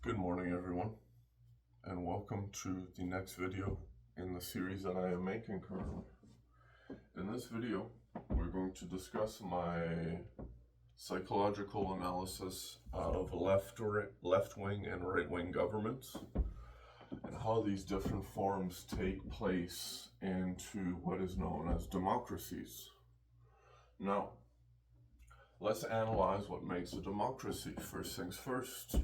Good morning, everyone, and welcome to the next video in the series that I am making currently. In this video, we're going to discuss my psychological analysis of left-wing and right-wing governments and how these different forms take place into what is known as democracies. Now, let's analyze what makes a democracy. First things first.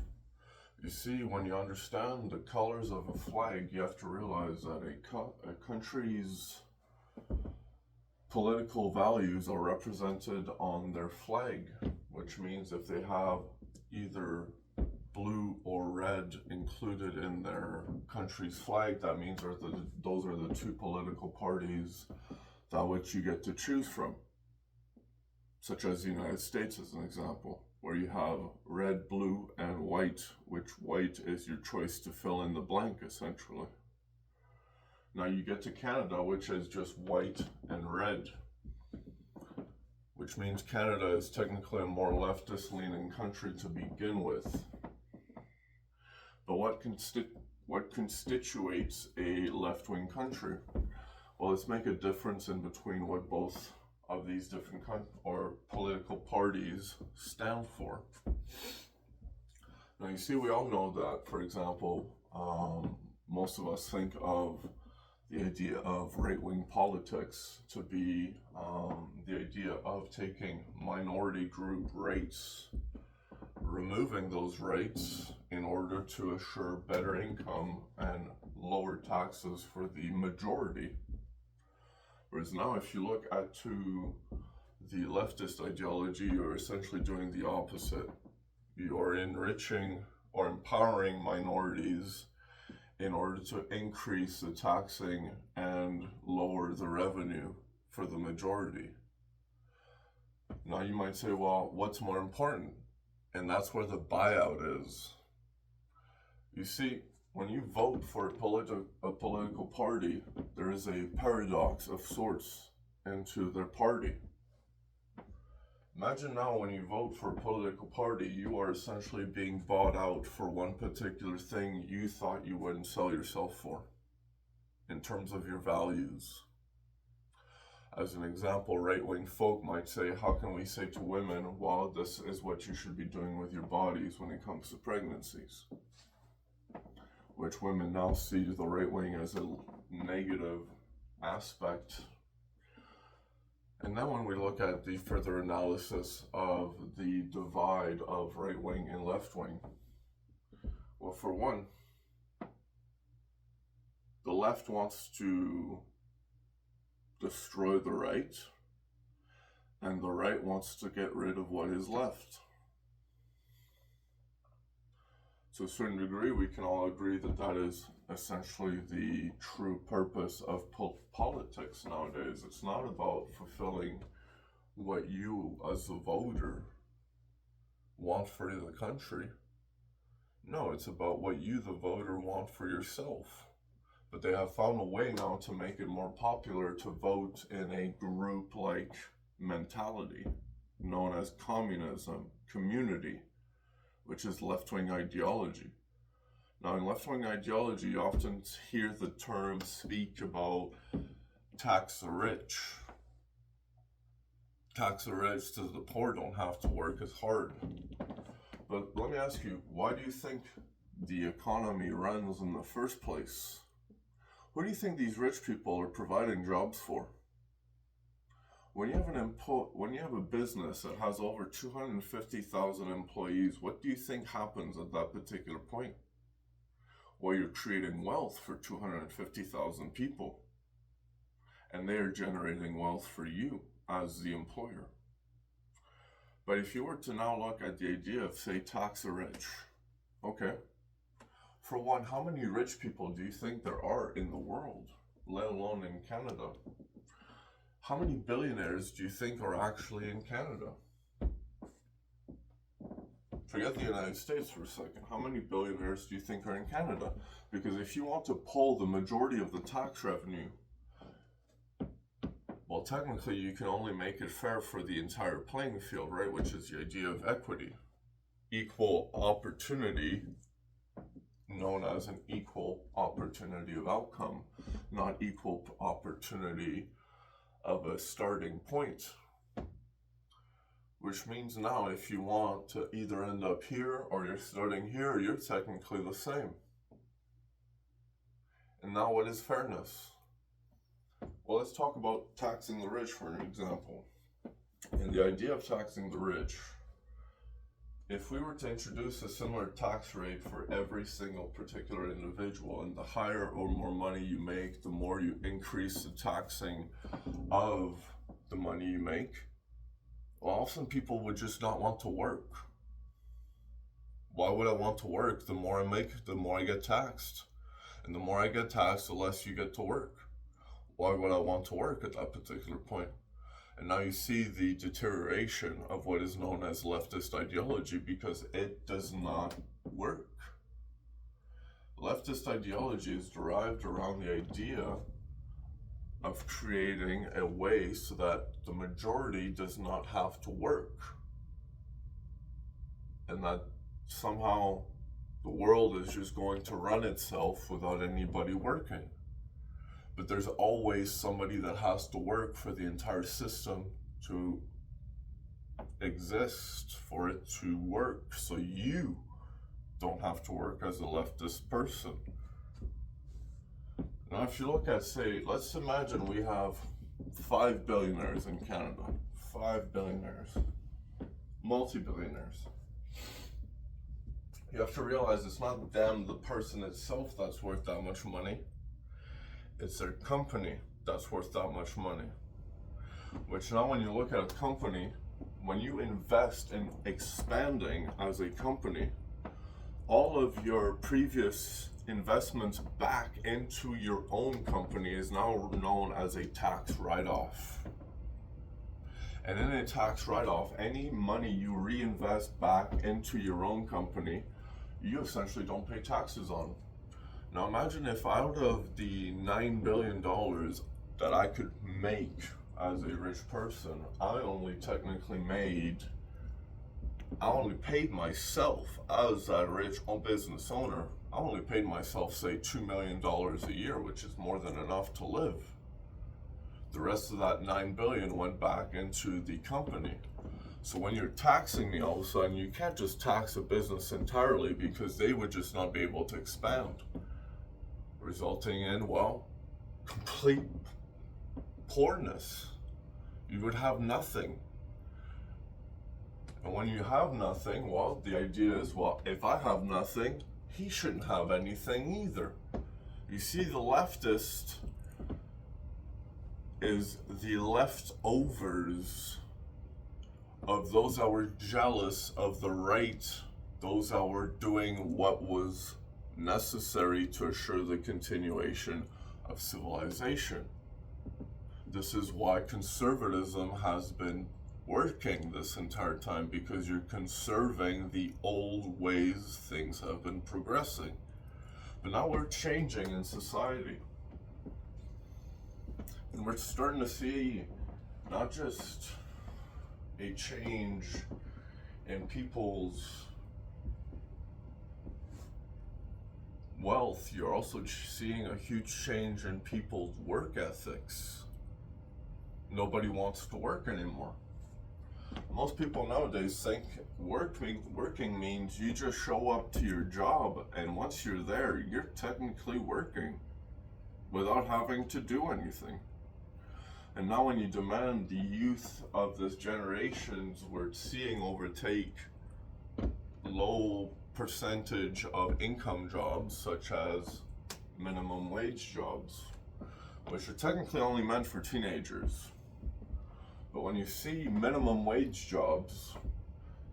You see, when you understand the colors of a flag, you have to realize that a country's political values are represented on their flag, which means if they have either blue or red included in their country's flag, that means those are the two political parties that which you get to choose from, such as the United States as an example, where you have red, blue, and white, which white is your choice to fill in the blank, essentially. Now you get to Canada, which is just white and red, which means Canada is technically a more leftist-leaning country to begin with. But what constitutes a left-wing country? Well, let's make a difference in between what both of these different political parties stand for. Now you see, we all know that, for example, most of us think of the idea of right-wing politics to be the idea of taking minority group rights, removing those rights in order to assure better income and lower taxes for the majority. Whereas now, if you look at to the leftist ideology, you're essentially doing the opposite. You're enriching or empowering minorities in order to increase the taxing and lower the revenue for the majority. Now you might say, well, what's more important? And that's where the buyout is. You see, when you vote for a political party, there is a paradox of sorts into their party. Imagine now when you vote for a political party, you are essentially being bought out for one particular thing you thought you wouldn't sell yourself for, in terms of your values. As an example, right-wing folk might say, how can we say to women, well, this is what you should be doing with your bodies when it comes to pregnancies? Which women now see the right wing as a negative aspect. And then when we look at the further analysis of the divide of right wing and left wing, well, for one, the left wants to destroy the right, and the right wants to get rid of what is left. To a certain degree, we can all agree that that is essentially the true purpose of politics nowadays. It's not about fulfilling what you, as a voter, want for the country. No, it's about what you, the voter, want for yourself. But they have found a way now to make it more popular to vote in a group-like mentality, known as communism, community, which is left-wing ideology. Now, in left-wing ideology, you often hear the term speak about tax the rich. Tax the rich so the poor don't have to work as hard. But let me ask you, why do you think the economy runs in the first place? Who do you think these rich people are providing jobs for? When you have a business that has over 250,000 employees, what do you think happens at that particular point? Well, you're creating wealth for 250,000 people, and they are generating wealth for you as the employer. But if you were to now look at the idea of, say, tax the rich, okay, for one, how many rich people do you think there are in the world, let alone in Canada? How many billionaires do you think are actually in Canada? Forget the United States for a second. How many billionaires do you think are in Canada? Because if you want to pull the majority of the tax revenue, well, technically you can only make it fair for the entire playing field, right? Which is the idea of equity. Equal opportunity known as an equal opportunity of outcome, not equal opportunity of a starting point. Which means now if you want to either end up here or you're starting here, you're technically the same. And now what is fairness? Well, let's talk about taxing the rich for an example. And the idea of taxing the rich, if we were to introduce a similar tax rate for every single particular individual, and the higher or more money you make, the more you increase the taxing of the money you make, well, often people would just not want to work. Why would I want to work? The more I make, the more I get taxed. And the more I get taxed, the less you get to work. Why would I want to work at that particular point? And now you see the deterioration of what is known as leftist ideology because it does not work. Leftist ideology is derived around the idea of creating a way so that the majority does not have to work. And that somehow the world is just going to run itself without anybody working. But there's always somebody that has to work for the entire system to exist, for it to work, so you don't have to work as a leftist person. Now, if you look at, say, let's imagine we have 5 billionaires in Canada. 5 billionaires. Multi-billionaires. You have to realize it's not them, the person itself, that's worth that much money. It's their company that's worth that much money. Which now when you look at a company, when you invest in expanding as a company, all of your previous investments back into your own company is now known as a tax write-off. And in a tax write-off, any money you reinvest back into your own company, you essentially don't pay taxes on. Now imagine if out of the $9 billion that I could make as a rich person, I only paid myself as a rich business owner, I only paid myself, say, $2 million a year, which is more than enough to live. The rest of that $9 billion went back into the company. So when you're taxing me, all of a sudden, you can't just tax a business entirely because they would just not be able to expand, resulting in, well, complete poorness. You would have nothing. And when you have nothing, well, the idea is, well, if I have nothing, he shouldn't have anything either. You see, the leftist is the leftovers of those that were jealous of the right, those that were doing what was necessary to assure the continuation of civilization. This is why conservatism has been working this entire time, because you're conserving the old ways things have been progressing. But now we're changing in society. And we're starting to see not just a change in people's wealth, you're also seeing a huge change in people's work ethics. Nobody wants to work anymore. Most people nowadays think working means you just show up to your job, and once you're there, you're technically working without having to do anything. And now when you demand the youth of this generations, we're seeing overtake low percentage of income jobs, such as minimum wage jobs, which are technically only meant for teenagers. But when you see minimum wage jobs,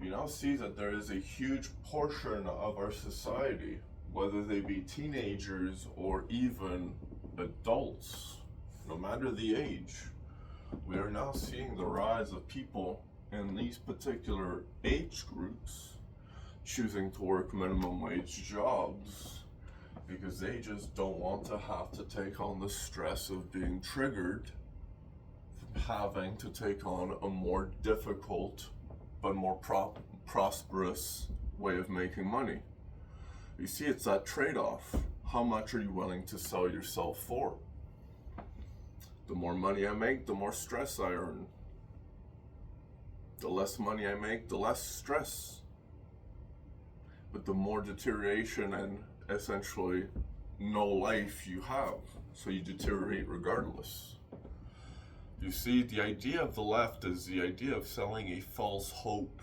you now see that there is a huge portion of our society, whether they be teenagers or even adults, no matter the age, we are now seeing the rise of people in these particular age groups choosing to work minimum wage jobs because they just don't want to have to take on the stress of being triggered, having to take on a more difficult but more prosperous way of making money. You see, it's that trade-off. How much are you willing to sell yourself for? The more money I make, the more stress I earn. The less money I make, the less stress. But the more deterioration and essentially no life you have. So you deteriorate regardless. You see, the idea of the left is the idea of selling a false hope.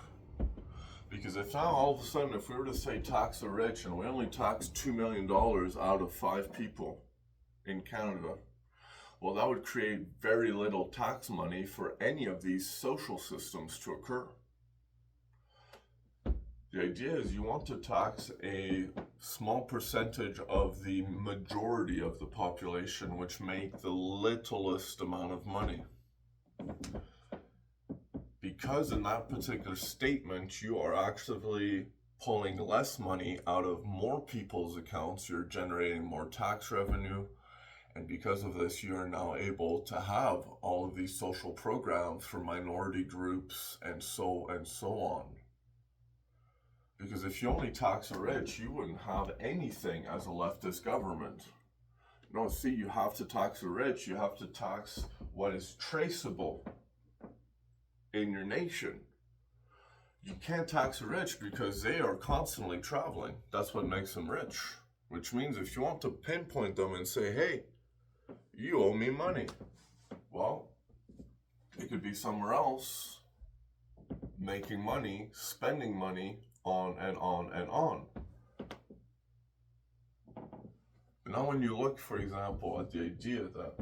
Because if now all of a sudden, if we were to say tax the rich and we only tax $2 million out of 5 people in Canada, well, that would create very little tax money for any of these social systems to occur. The idea is you want to tax a small percentage of the majority of the population, which make the littlest amount of money. Because in that particular statement, you are actively pulling less money out of more people's accounts, you're generating more tax revenue, and because of this, you are now able to have all of these social programs for minority groups and so on. Because if you only tax the rich, you wouldn't have anything as a leftist government. No, see, you have to tax the rich, you have to tax what is traceable in your nation. You can't tax the rich because they are constantly traveling. That's what makes them rich. Which means if you want to pinpoint them and say, hey, you owe me money. Well, it could be somewhere else, making money, spending money, on and on and on. But now when you look, for example, at the idea that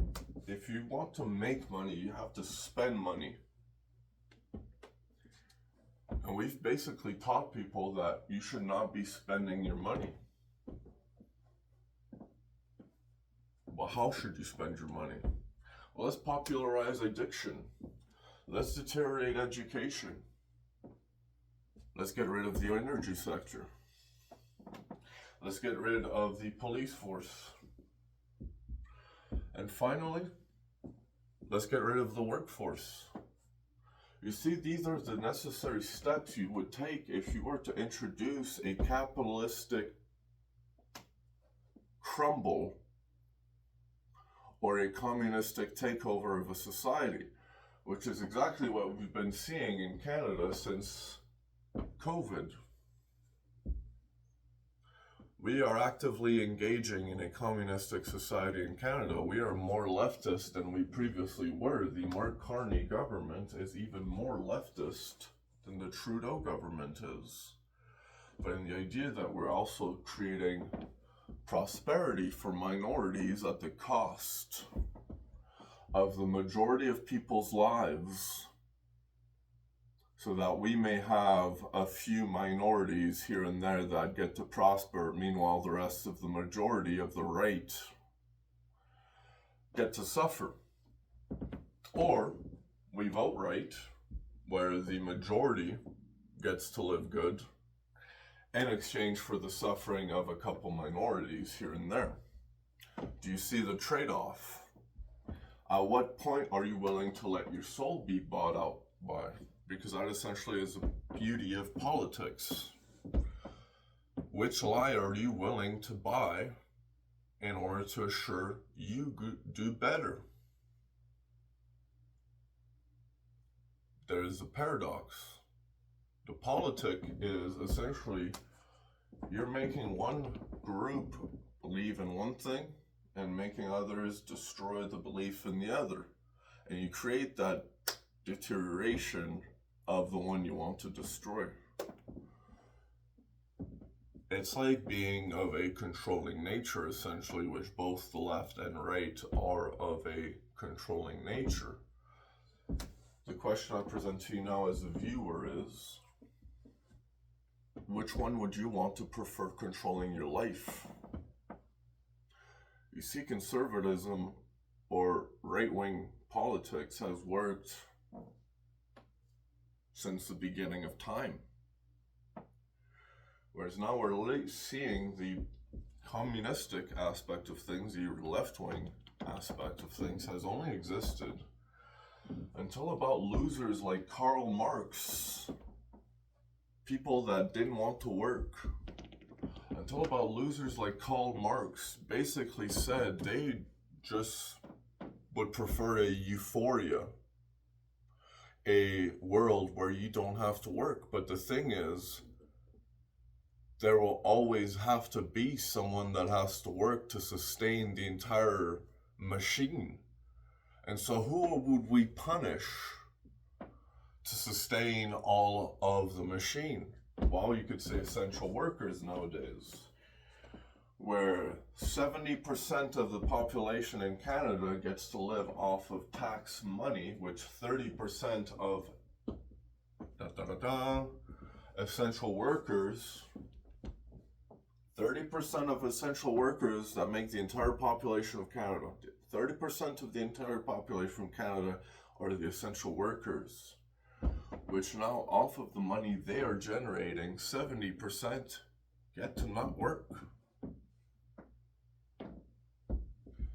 if you want to make money, you have to spend money. And we've basically taught people that you should not be spending your money. Well, how should you spend your money? Well, let's popularize addiction. Let's deteriorate education. Let's get rid of the energy sector. Let's get rid of the police force. And finally, let's get rid of the workforce. You see, these are the necessary steps you would take if you were to introduce a capitalistic crumble or a communistic takeover of a society, which is exactly what we've been seeing in Canada since COVID. We are actively engaging in a communistic society in Canada. We are more leftist than we previously were. The Mark Carney government is even more leftist than the Trudeau government is. But in the idea that we're also creating prosperity for minorities at the cost of the majority of people's lives, so that we may have a few minorities here and there that get to prosper, meanwhile the rest of the majority of the right get to suffer. Or we vote right, where the majority gets to live good, in exchange for the suffering of a couple minorities here and there. Do you see the trade-off? At what point are you willing to let your soul be bought out by? Because that essentially is the beauty of politics. Which lie are you willing to buy in order to assure you do better? There is a paradox. The politic is essentially you're making one group believe in one thing and making others destroy the belief in the other. And you create that deterioration of the one you want to destroy. It's like being of a controlling nature, essentially, which both the left and right are of a controlling nature. The question I present to you now as a viewer is, which one would you want to prefer controlling your life? You see, conservatism or right-wing politics has worked since the beginning of time. Whereas now we're seeing the communistic aspect of things, the left-wing aspect of things, has only existed until about losers like Karl Marx, people that didn't want to work, until about losers like Karl Marx basically said they just would prefer a euphoria, a world where you don't have to work. But the thing is, there will always have to be someone that has to work to sustain the entire machine. And so who would we punish to sustain all of the machine? Well, you could say essential workers nowadays, where 70% of the population in Canada gets to live off of tax money, which 30% of essential workers, 30% of essential workers that make the entire population of Canada, 30% of the entire population of Canada are the essential workers, which now off of the money they are generating, 70% get to not work.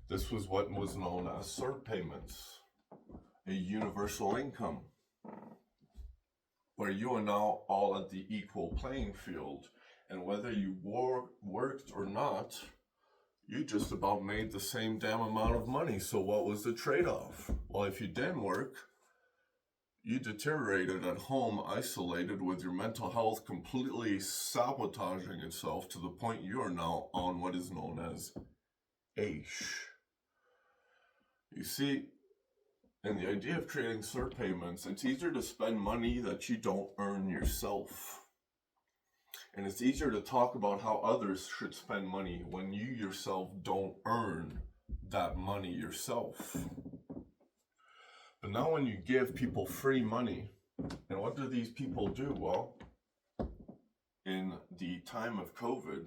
This was what was known as CERB payments, a universal income, where you are now all at the equal playing field, and whether you worked or not, you just about made the same damn amount of money. So what was the trade-off? Well, if you didn't work, you deteriorated at home, isolated, with your mental health completely sabotaging itself to the point you are now on what is known as AISH. You see, in the idea of creating CERB payments, it's easier to spend money that you don't earn yourself. And it's easier to talk about how others should spend money when you yourself don't earn that money yourself. But now when you give people free money, and what do these people do? Well, in the time of COVID,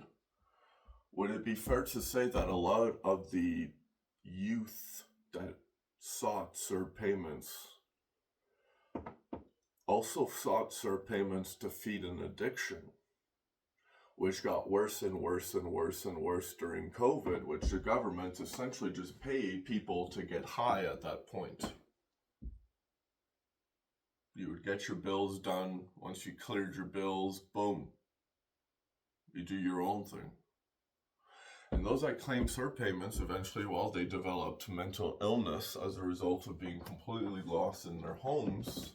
would it be fair to say that a lot of the youth that sought CERB payments also sought CERB payments to feed an addiction, which got worse and worse and worse and worse during COVID, which the government essentially just paid people to get high at that point. You would get your bills done. Once you cleared your bills, boom, you do your own thing. And those that claim CERB payments eventually, well, they developed mental illness as a result of being completely lost in their homes.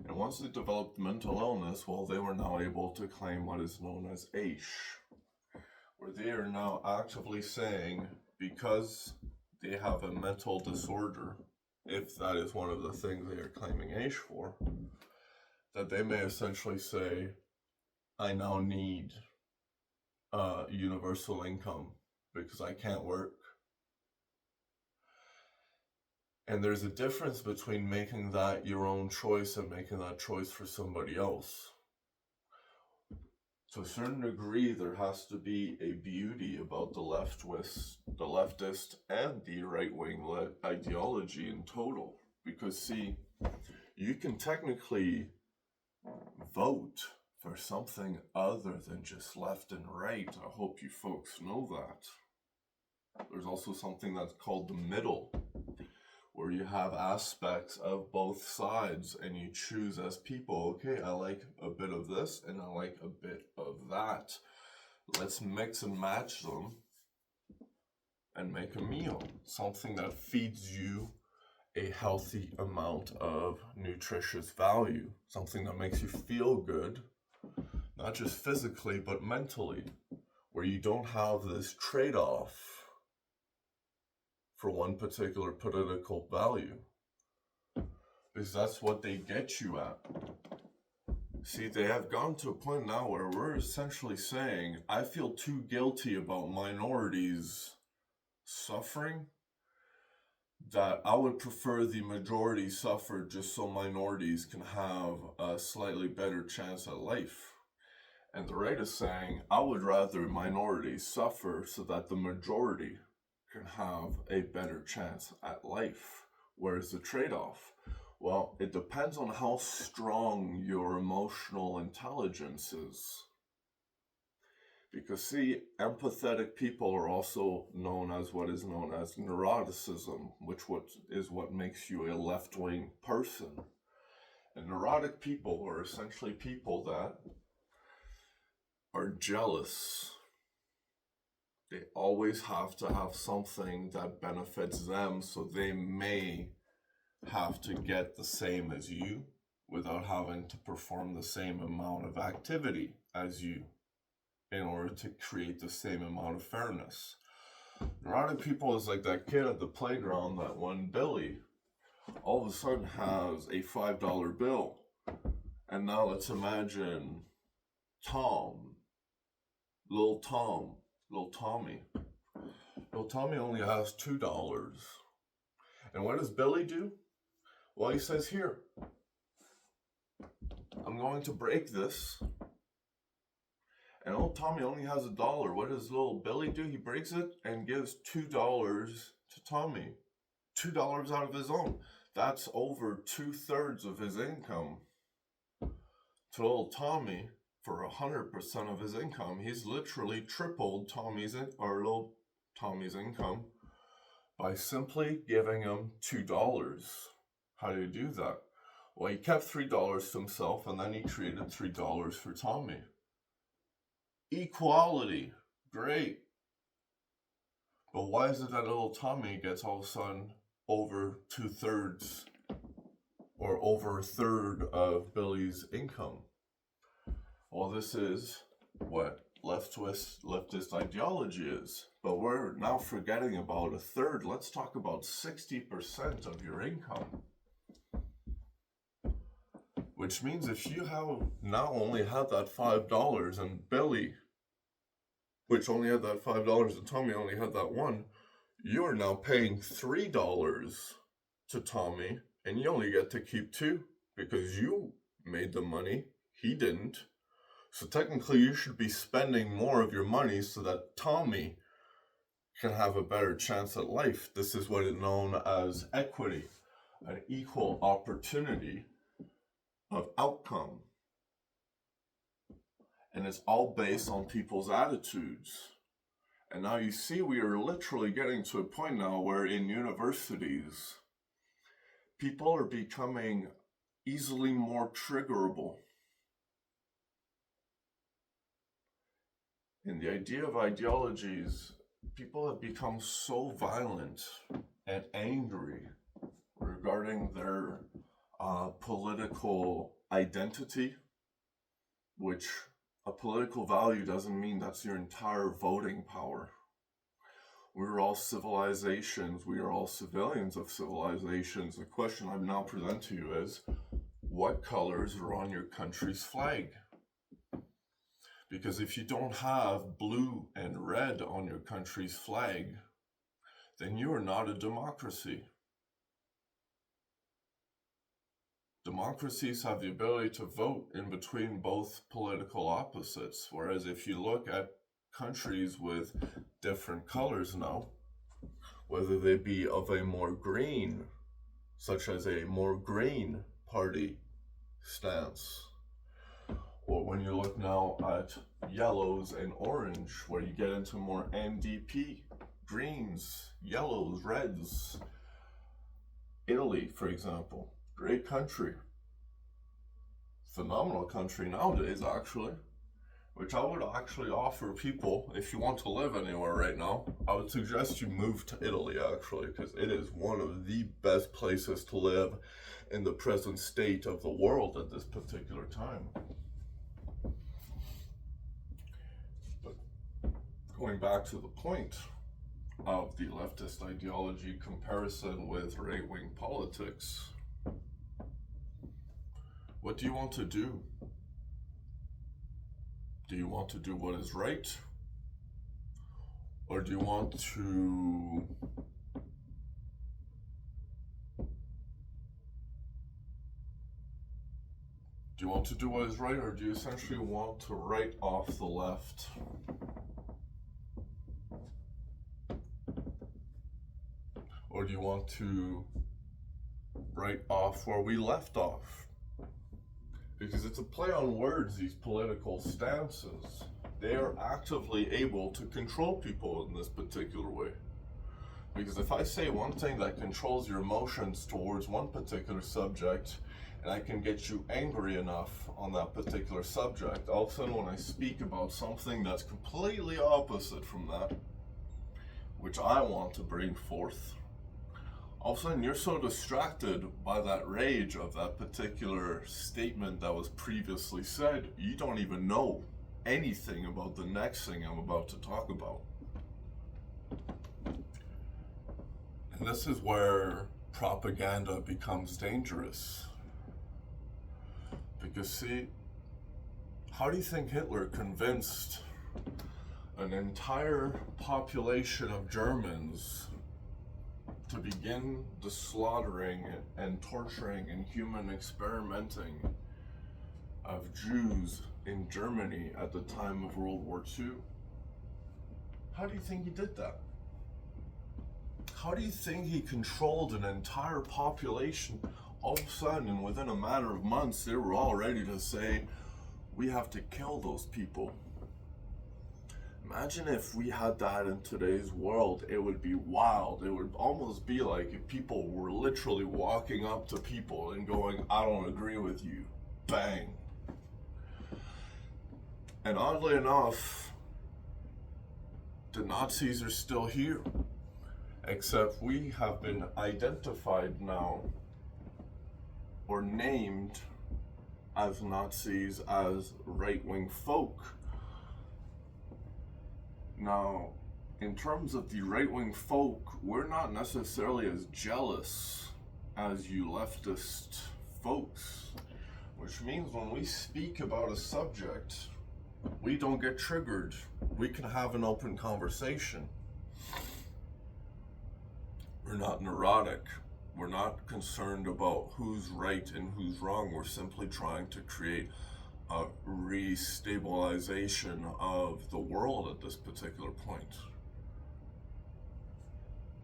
And once they developed mental illness, well, they were now able to claim what is known as AISH, where they are now actively saying, because they have a mental disorder, if that is one of the things they are claiming AISH for, that they may essentially say, I now need universal income because I can't work. And there's a difference between making that your own choice and making that choice for somebody else. To a certain degree, there has to be a beauty about the leftist and the right-wing ideology in total. Because, see, you can technically vote for something other than just left and right. I hope you folks know that. There's also something that's called the middle, where you have aspects of both sides and you choose as people, okay, I like a bit of this and I like a bit of that. Let's mix and match them and make a meal, something that feeds you a healthy amount of nutritious value, something that makes you feel good, not just physically, but mentally, where you don't have this trade-off for one particular political value, because that's what they get you at. See, they have gone to a point now where we're essentially saying, I feel too guilty about minorities suffering that I would prefer the majority suffer just so minorities can have a slightly better chance at life. And the right is saying, I would rather minorities suffer so that the majority can have a better chance at life. Where's the trade-off? Well, it depends on how strong your emotional intelligence is. Because, see, empathetic people are also known as what is known as neuroticism, which is what makes you a left-wing person. And neurotic people are essentially people that are jealous They always have to have something that benefits them, so they may have to get the same as you without having to perform the same amount of activity as you in order to create the same amount of fairness. A lot of people is like that kid at the playground that won Billy all of a sudden has a $5 bill. And now let's imagine Tom, little Tommy. Little Tommy only has $2. And what does Billy do? Well, he says, here, I'm going to break this. And old Tommy only has $1. What does little Billy do? He breaks it and gives $2 to Tommy. $2 out of his own. That's over 2/3 of his income. To little Tommy, for 100% of his income, he's literally tripled little Tommy's income by simply giving him $2. How do you do that? Well, he kept $3 to himself, and then he created $3 for Tommy. Equality, great. But why is it that little Tommy gets all of a sudden over 2/3 or over a third of Billy's income? Well, this is what leftist ideology is. But we're now forgetting about a third. Let's talk about 60% of your income. Which means if you have now only had that $5 and Billy, which only had that $5 and Tommy only had that one, you are now paying $3 to Tommy and you only get to keep $2 because you made the money, he didn't. So technically you should be spending more of your money so that Tommy can have a better chance at life. This is what is known as equity, an equal opportunity of outcome. And it's all based on people's attitudes. And now you see we are literally getting to a point now where in universities, people are becoming easily more triggerable. In the idea of ideologies, people have become so violent and angry regarding their political identity, which a political value doesn't mean that's your entire voting power. We're all civilizations, we are all civilians of civilizations. The question I now present to you is, what colors are on your country's flag? Because if you don't have blue and red on your country's flag, then you are not a democracy. Democracies have the ability to vote in between both political opposites, whereas if you look at countries with different colors now, whether they be of a more green, such as a more green party stance, or when you look now at yellows and orange, where you get into more NDP, greens, yellows, reds. Italy, for example, great country. Phenomenal country nowadays, actually. Which I would actually offer people, if you want to live anywhere right now, I would suggest you move to Italy, actually, because it is one of the best places to live in the present state of the world at this particular time. But going back to the point of the leftist ideology comparison with right-wing politics, what do you want to do? Do you want to do what is right? Or do you want to do what is right, or do you essentially want to write off the left? Or do you want to write off where we left off? Because it's a play on words, these political stances. They are actively able to control people in this particular way. Because if I say one thing that controls your emotions towards one particular subject, and I can get you angry enough on that particular subject, all of a sudden when I speak about something that's completely opposite from that, which I want to bring forth, all of a sudden you're so distracted by that rage of that particular statement that was previously said, you don't even know anything about the next thing I'm about to talk about. And this is where propaganda becomes dangerous. Because see, how do you think Hitler convinced an entire population of Germans to begin the slaughtering and torturing and human experimenting of Jews in Germany at the time of World War II? How do you think he did that? How do you think he controlled an entire population? All of a sudden, and within a matter of months, they were all ready to say, we have to kill those people. Imagine if we had that in today's world. It would be wild. It would almost be like if people were literally walking up to people and going, I don't agree with you. Bang. And oddly enough, the Nazis are still here. Except we have been identified now, or named as Nazis, as right-wing folk. Now, in terms of the right-wing folk, we're not necessarily as jealous as you leftist folks, which means when we speak about a subject, we don't get triggered. We can have an open conversation. We're not neurotic. We're not concerned about who's right and who's wrong. We're simply trying to create a restabilization of the world at this particular point.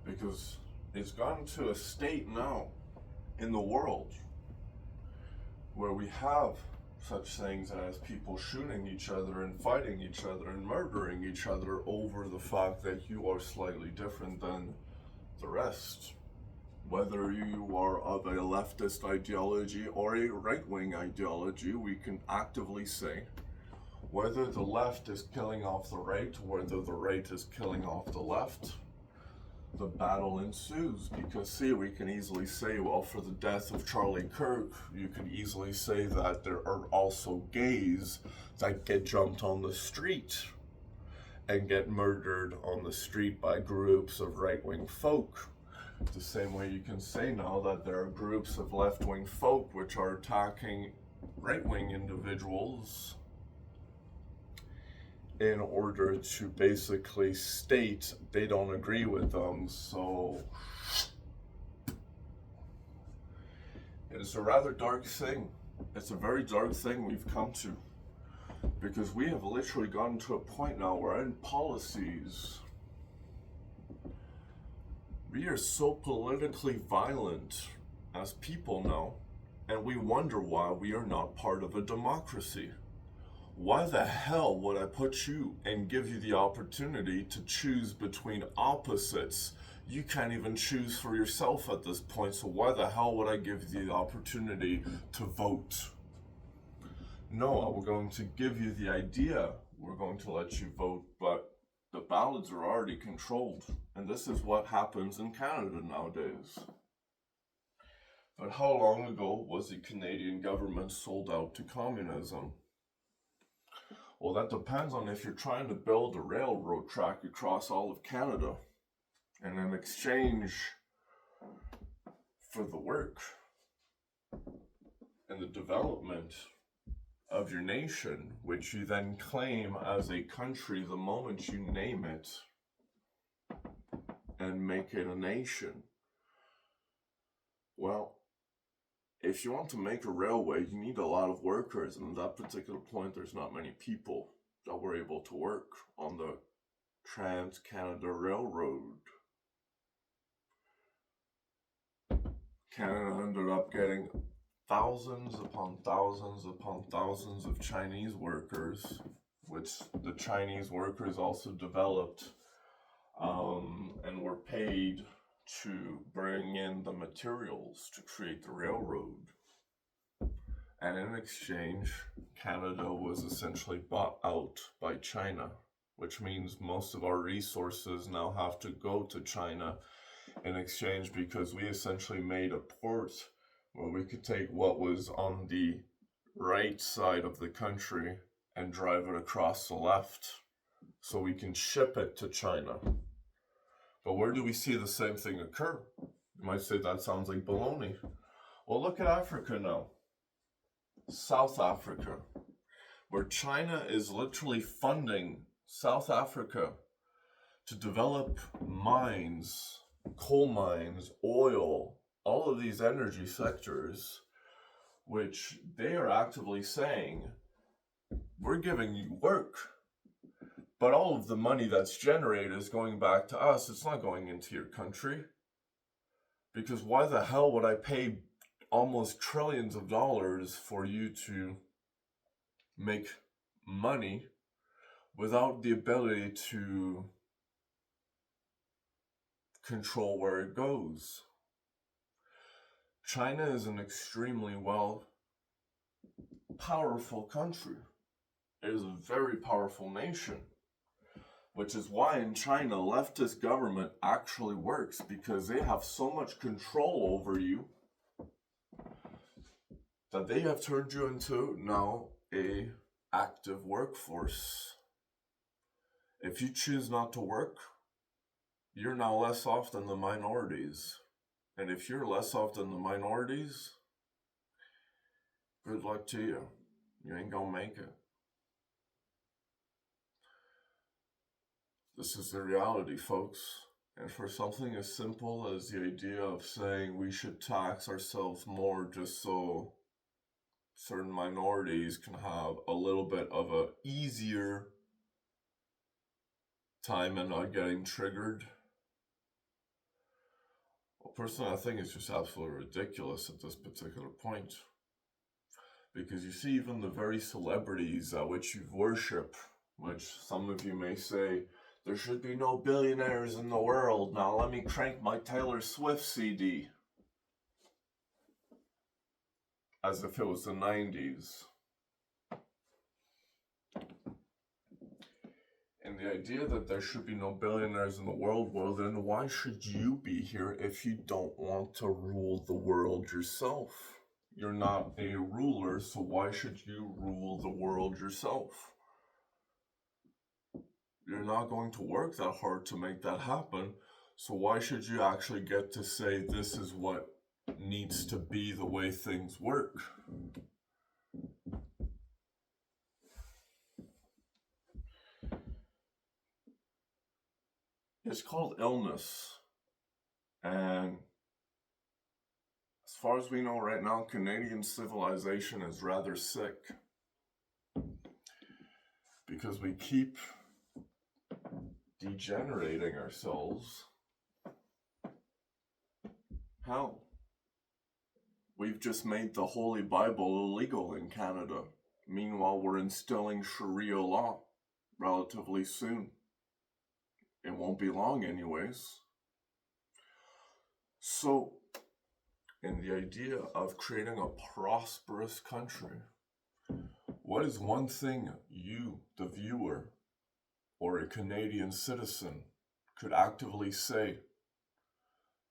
Because it's gotten to a state now in the world where we have such things as people shooting each other and fighting each other and murdering each other over the fact that you are slightly different than the rest. Whether you are of a leftist ideology or a right-wing ideology, we can actively say whether the left is killing off the right, whether the right is killing off the left, the battle ensues. Because see, we can easily say, well, for the death of Charlie Kirk, you can easily say that there are also gays that get jumped on the street and get murdered on the street by groups of right-wing folk. The same way you can say now that there are groups of left-wing folk which are attacking right-wing individuals in order to basically state they don't agree with them. So it's a rather dark thing. It's a very dark thing we've come to, because we have literally gotten to a point now where in policies we are so politically violent as people now, and we wonder why we are not part of a democracy. Why the hell would I put you and give you the opportunity to choose between opposites? You can't even choose for yourself at this point, so why the hell would I give you the opportunity to vote? No, we're going to give you the idea. We're going to let you vote, but the ballots are already controlled. And this is what happens in Canada nowadays. But how long ago was the Canadian government sold out to communism? Well, that depends on if you're trying to build a railroad track across all of Canada. And in exchange for the work and the development of your nation, which you then claim as a country the moment you name it and make it a nation. Well, if you want to make a railway, you need a lot of workers, and at that particular point, there's not many people that were able to work on the Trans-Canada Railroad. Canada ended up getting thousands upon thousands upon thousands of Chinese workers, which the Chinese workers also developed and were paid to bring in the materials to create the railroad. And in exchange, Canada was essentially bought out by China which means most of our resources now have to go to China in exchange, because we essentially made a port where we could take what was on the right side of the country and drive it across the left so we can ship it to China. But where do we see the same thing occur? You might say that sounds like baloney. Well, look at Africa now. South Africa, where China is literally funding South Africa to develop mines, coal mines, oil, all of these energy sectors, which they are actively saying, we're giving you work, but all of the money that's generated is going back to us. It's not going into your country. Because why the hell would I pay almost trillions of dollars for you to make money without the ability to control where it goes? China is an extremely powerful country. It is a very powerful nation, which is why in China, leftist government actually works, because they have so much control over you that they have turned you into now a active workforce. If you choose not to work, you're now less off than the minorities. And if you're less off than the minorities, good luck to you. You ain't gonna make it. This is the reality, folks. And for something as simple as the idea of saying we should tax ourselves more just so certain minorities can have a little bit of a easier time and not getting triggered, well, personally, I think it's just absolutely ridiculous at this particular point. Because you see, even the very celebrities which you worship, which some of you may say, there should be no billionaires in the world. Now let me crank my Taylor Swift CD. As if it was the 90s. And the idea that there should be no billionaires in the world, well then why should you be here if you don't want to rule the world yourself? You're not a ruler, so why should you rule the world yourself? You're not going to work that hard to make that happen, so why should you actually get to say this is what needs to be the way things work? It's called illness. And as far as we know right now, Canadian civilization is rather sick. Because we keep degenerating ourselves. How? We've just made the Holy Bible illegal in Canada. Meanwhile, we're instilling Sharia law relatively soon. It won't be long anyways. So, in the idea of creating a prosperous country, what is one thing you, the viewer, or a Canadian citizen, could actively say,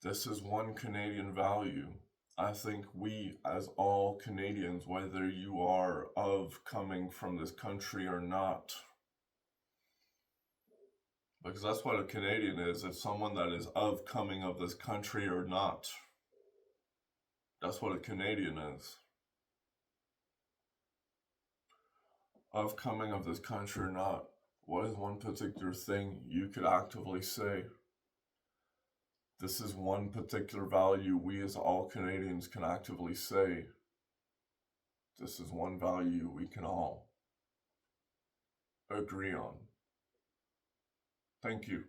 this is one Canadian value I think we, as all Canadians, whether you are of coming from this country or not, because that's what a Canadian is, it's someone that is of coming of this country or not. That's what a Canadian is. Of coming of this country or not, what is one particular thing you could actively say? This is one particular value we as all Canadians can actively say. This is one value we can all agree on. Thank you.